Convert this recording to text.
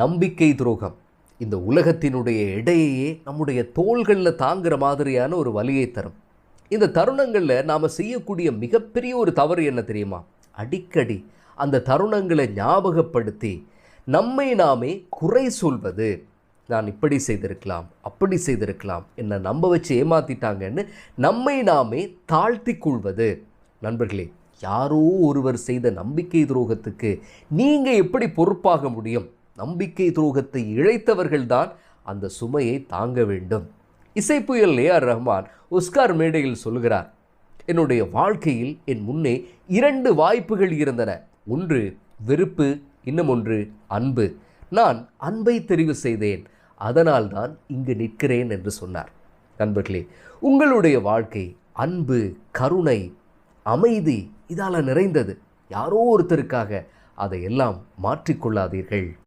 நம்பிக்கை துரோகம் இந்த உலகத்தினுடைய எடையையே நம்முடைய தோள்களில் தாங்குகிற மாதிரியான ஒரு வலியை தரும். இந்த தருணங்களில் நாம் செய்யக்கூடிய மிகப்பெரிய ஒரு தவறு என்ன தெரியுமா? அடிக்கடி அந்த தருணங்களை ஞாபகப்படுத்தி நம்மை நாமே குறை சொல்வது. நான் இப்படி செய்திருக்கலாம், அப்படி செய்திருக்கலாம், என்னை நம்ப வச்சு ஏமாற்றிட்டாங்கன்னு நம்மை நாமே தாழ்த்தி கொள்வது. நண்பர்களே, யாரோ ஒருவர் செய்த நம்பிக்கை துரோகத்துக்கு நீங்கள் எப்படி பொறுப்பாக முடியும்? நம்பிக்கை துரோகத்தை இழைத்தவர்கள்தான் அந்த சுமையை தாங்க வேண்டும். இசைப்புயல் ஏஆர் ரஹ்மான் ஒஸ்கார் மேடையில் சொல்கிறார், என்னுடைய வாழ்க்கையில் என் முன்னே 2 வாய்ப்புகள் இருந்தன. ஒன்று வெறுப்பு, இன்னும் ஒன்று அன்பு. நான் அன்பை தெரிவு செய்தேன், அதனால்தான் இங்கு நிற்கிறேன் என்று சொன்னார். நண்பர்களே, உங்களுடைய வாழ்க்கை அன்பு, கருணை, அமைதி இதால் நிறைந்தது. யாரோ ஒருத்தருக்காக அதையெல்லாம் மாற்றிக்கொள்ளாதீர்கள்.